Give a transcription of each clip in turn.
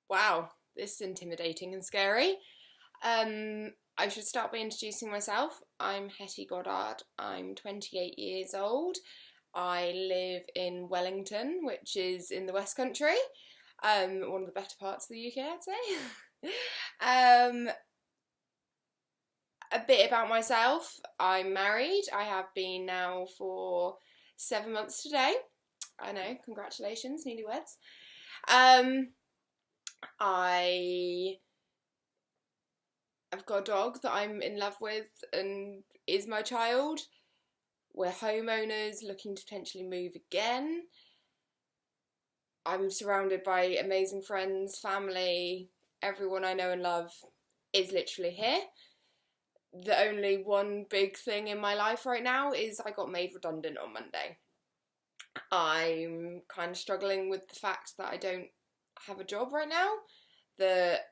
Wow, this is intimidating and scary. I should start by introducing myself. I'm Hetty Goddard. I'm 28 years old. I live in Wellington, which is in the West Country. One of the better parts of the UK, I'd say. A bit about myself. I'm married. I have been now for 7 months today. I know, congratulations, newlyweds. I've got a dog that I'm in love with and is my child. We're homeowners looking to potentially move again. I'm surrounded by amazing friends, family, everyone I know and love is literally here. The only one big thing in my life right now is I got made redundant on Monday. I'm kind of struggling with the fact that I don't have a job right now, that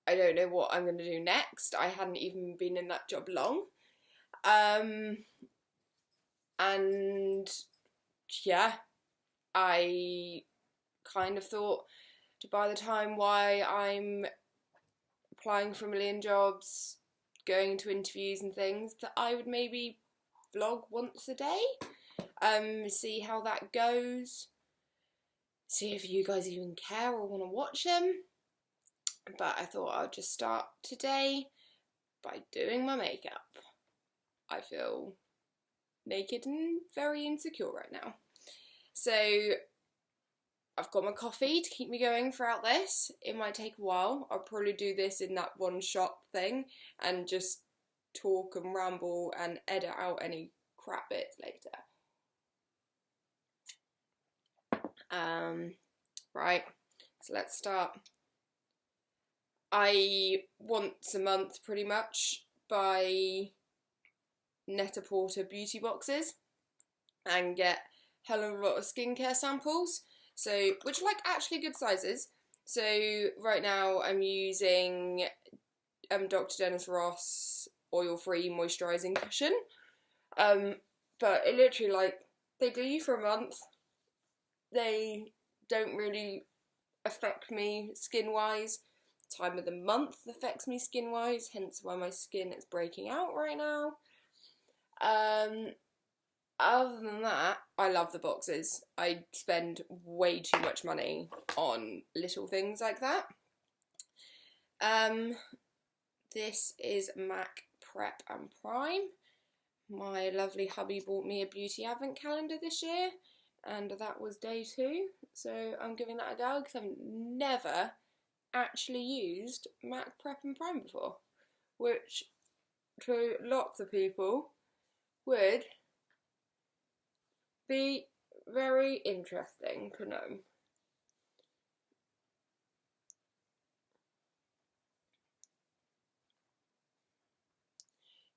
I don't know what I'm going to do next. I hadn't even been in that job long. And yeah, I kind of thought by the time why I'm applying for a million jobs, going to interviews and things, that I would maybe vlog once a day, see how that goes, see if you guys even care or want to watch them. But I thought I'd just start today by doing my makeup. I feel naked and very insecure right now. So I've got my coffee to keep me going throughout this. It might take a while. I'll probably do this in that one shot thing and just talk and ramble and edit out any crap bits later. Right, so let's start. I once a month pretty much buy Net-a-Porter beauty boxes and get hell of a lot of skincare samples, so which are like actually good sizes. So right now I'm using Dr. Dennis Ross oil-free moisturising cushion, but it literally, like, they do you for a month. They don't really affect me skin-wise. Time of the month affects me skin-wise, hence why my skin is breaking out right now. Other than that, I love the boxes. I spend way too much money on little things like that. This is MAC Prep and Prime. My lovely hubby bought me a beauty advent calendar this year, and that was day 2, so I'm giving that a go because I've never actually used MAC Prep and Prime before, which to lots of people would be very interesting to know.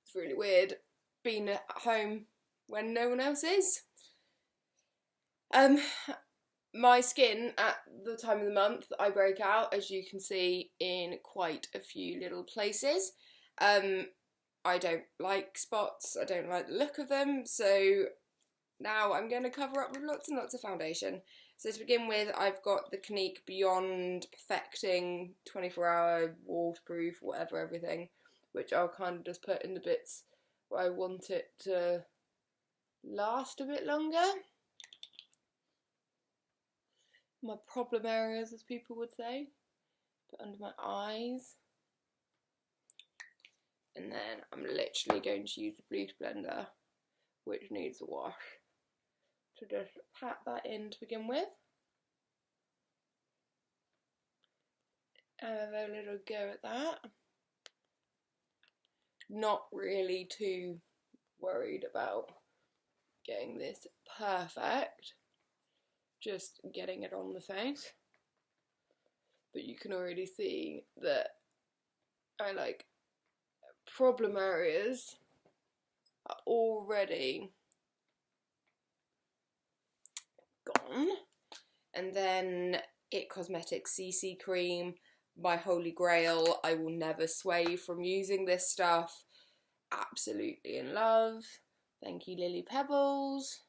It's really weird being at home when no one else is. My skin at the time of the month I break out, as you can see, in quite a few little places. I don't like spots, I don't like the look of them, so now I'm going to cover up with lots and lots of foundation. So to begin with, I've got the Clinique Beyond Perfecting 24-hour waterproof whatever everything, which I'll kind of just put in the bits where I want it to last a bit longer. My problem areas, as people would say, put under my eyes. And then I'm literally going to use the beauty blender, which needs a wash, to just pat that in to begin with. Have a little go at that. Not really too worried about getting this perfect, just getting it on the face. But you can already see that I like problem areas are already gone. And then It Cosmetics CC cream, my holy grail. I will never sway from using this stuff. Absolutely in love. Thank you, Lily Pebbles.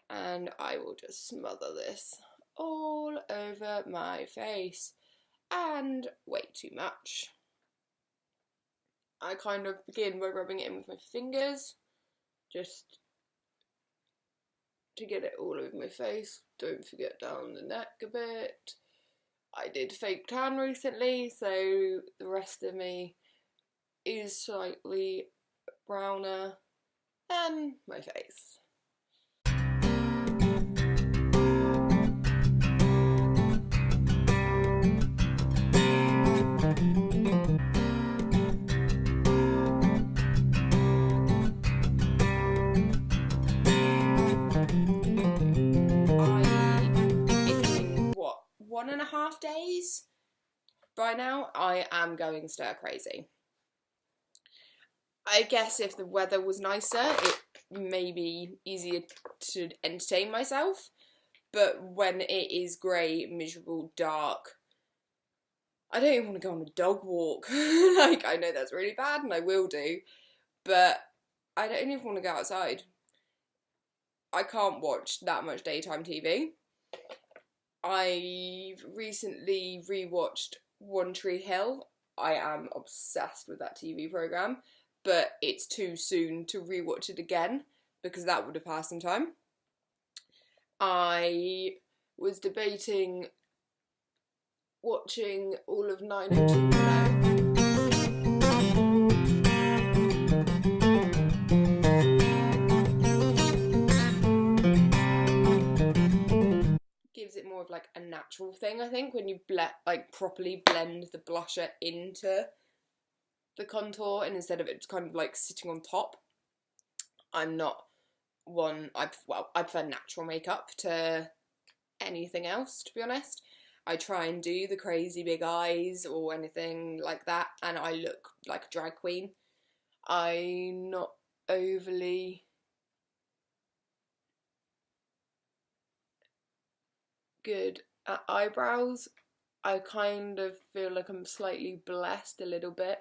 And I will just smother this all over my face, and way too much. I kind of begin by rubbing it in with my fingers, just to get it all over my face. Don't forget down the neck a bit. I did fake tan recently, so the rest of me is slightly browner than my face. It's been, what, 1.5 days? By now, I am going stir crazy. I guess if the weather was nicer, it may be easier to entertain myself. But when it is grey, miserable, dark, I don't even want to go on a dog walk. Like, I know that's really bad, and I will do, but I don't even want to go outside. I can't watch that much daytime TV. I've recently rewatched One Tree Hill. I am obsessed with that TV programme, but it's too soon to rewatch it again because that would have passed some time. I was debating watching all of 90210. Gives it more of like a natural thing, I think, when you properly blend the blusher into the contour, and instead of it kind of like sitting on top. I'm not one, I prefer natural makeup to anything else, to be honest. I try and do the crazy big eyes or anything like that, and I look like a drag queen. I'm not overly good at eyebrows. I kind of feel like I'm slightly blessed a little bit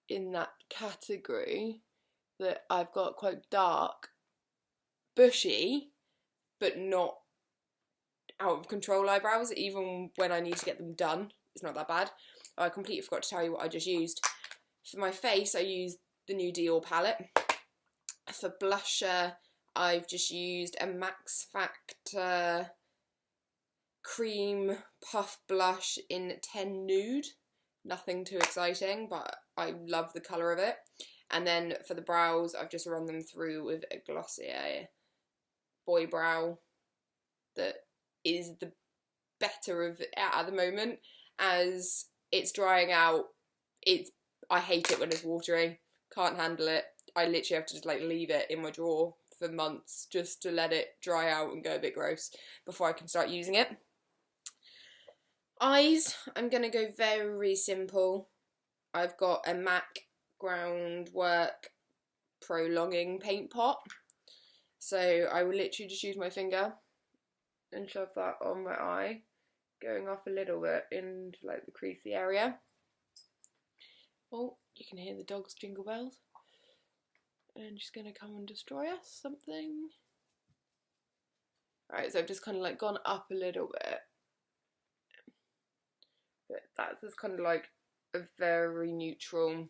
in that category, that I've got quite dark, bushy, but not out of control eyebrows. Even when I need to get them done, it's not that bad. I completely forgot to tell you what I just used. For my face, I used the new Dior palette. For blusher, I've just used a Maxfactor cream puff blush in 10 Nude. Nothing too exciting, but I love the colour of it. And then for the brows, I've just run them through with a Glossier Boy Brow that is the better of it at the moment. As it's drying out, I hate it when it's watery. Can't handle it. I literally have to just like leave it in my drawer for months just to let it dry out and go a bit gross before I can start using it. Eyes, I'm going to go very simple. I've got a MAC Groundwork Prolonging Paint Pot. So I will literally just use my finger and shove that on my eye, going off a little bit into like the creasy area. Oh, you can hear the dog's jingle bells. And she's going to come and destroy us, something. Alright, so I've just kind of like gone up a little bit. But that's just kind of like a very neutral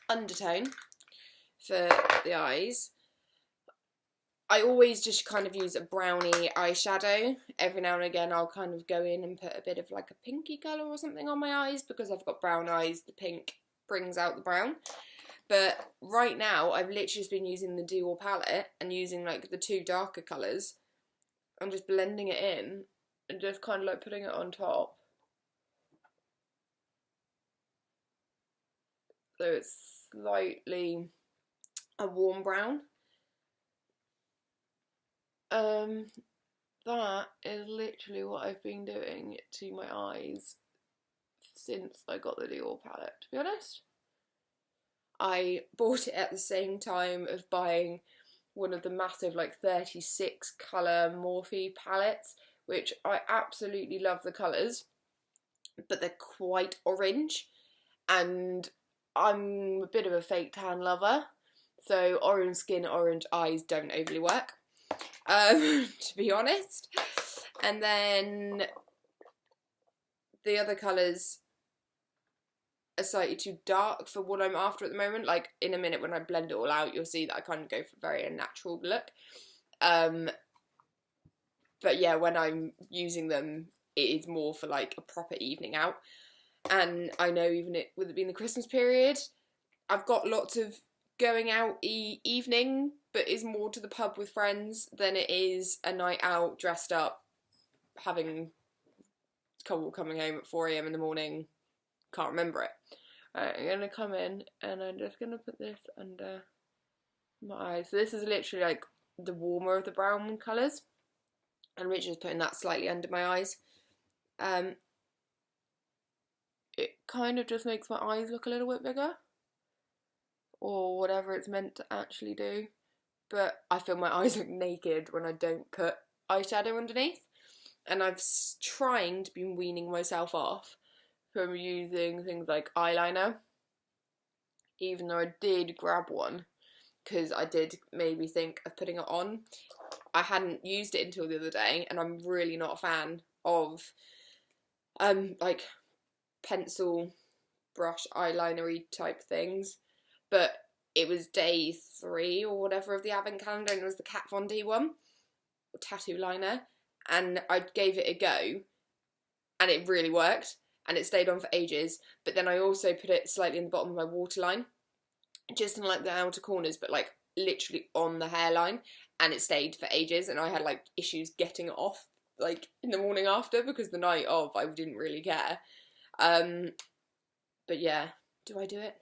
undertone for the eyes. I always just kind of use a brownie eyeshadow. Every now and again I'll kind of go in and put a bit of like a pinky colour or something on my eyes because I've got brown eyes. The pink brings out the brown. But right now I've literally just been using the Dior palette and using like the two darker colours. I'm just blending it in and just kind of like putting it on top. So it's slightly a warm brown. That is literally what I've been doing to my eyes since I got the Dior palette, to be honest. I bought it at the same time of buying one of the massive like 36 colour Morphe palettes, which I absolutely love the colours, but they're quite orange, and I'm a bit of a fake tan lover, so orange skin, orange eyes don't overly work, to be honest. And then the other colours are slightly too dark for what I'm after at the moment. Like, in a minute when I blend it all out, you'll see that I kind of go for a very natural look. But yeah, when I'm using them, it is more for like a proper evening out. And I know even with it being the Christmas period, I've got lots of going out evening, but is more to the pub with friends than it is a night out dressed up, having couple coming home at 4 AM in the morning, can't remember it. I'm gonna come in and I'm just gonna put this under my eyes. So this is literally like the warmer of the brown colours, and Richard's putting that slightly under my eyes. It kind of just makes my eyes look a little bit bigger, or whatever it's meant to actually do, but I feel my eyes look naked when I don't put eyeshadow underneath, and I've trying to be weaning myself off from using things like eyeliner, even though I did grab one because I did maybe think of putting it on. I hadn't used it until the other day, and I'm really not a fan of like pencil brush eyelinery type things, but it was day 3 or whatever of the advent calendar, and it was the Kat Von D one, tattoo liner, and I gave it a go and it really worked and it stayed on for ages. But then I also put it slightly in the bottom of my waterline, just in like the outer corners, but like literally on the hairline, and it stayed for ages, and I had like issues getting it off like in the morning after, because the night of I didn't really care. But yeah, do I do it?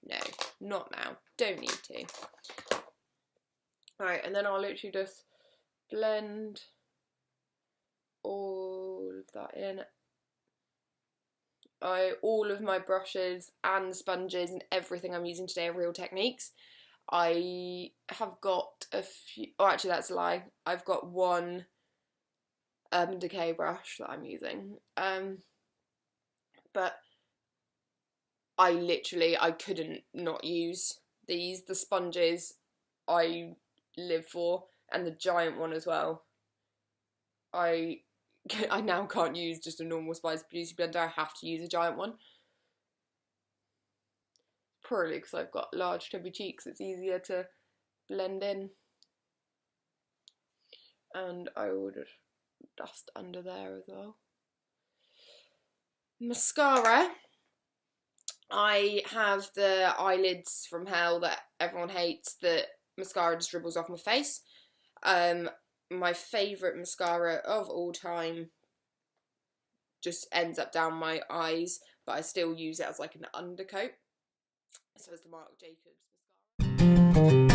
No, not now, don't need to. Alright, and then I'll literally just blend all of that in. All of my brushes and sponges and everything I'm using today are Real Techniques. I have got a few, oh actually that's a lie, I've got one Urban Decay brush that I'm using, but I couldn't not use these. The sponges I live for, and the giant one as well. I now can't use just a normal Spice Beauty blender, I have to use a giant one. Probably because I've got large chubby cheeks, it's easier to blend in. And I will just dust under there as well. Mascara. I have the eyelids from hell that everyone hates, that mascara just dribbles off my face. My favourite mascara of all time just ends up down my eyes, but I still use it as like an undercoat. So it's the Marc Jacobs mascara.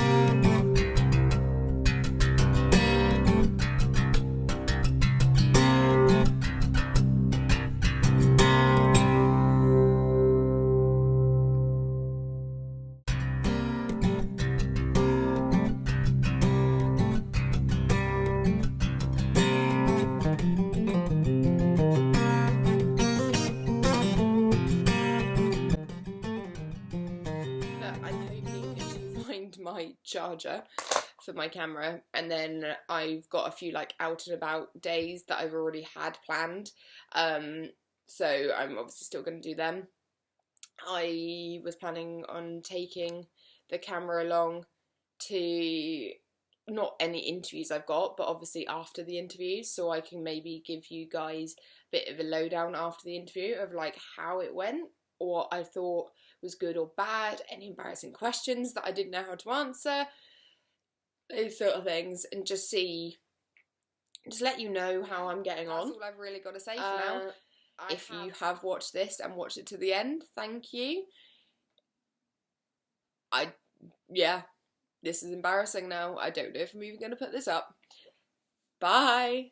My charger for my camera, and then I've got a few like out and about days that I've already had planned, so I'm obviously still going to do them. I was planning on taking the camera along to not any interviews I've got, but obviously after the interviews, so I can maybe give you guys a bit of a lowdown after the interview of like how it went, or what I thought was good or bad, any embarrassing questions that I didn't know how to answer, those sort of things, and just let you know how I'm getting on. That's all I've really got to say for now. If you have watched this and watched it to the end, thank you. Yeah, this is embarrassing now. I don't know if I'm even going to put this up. Bye!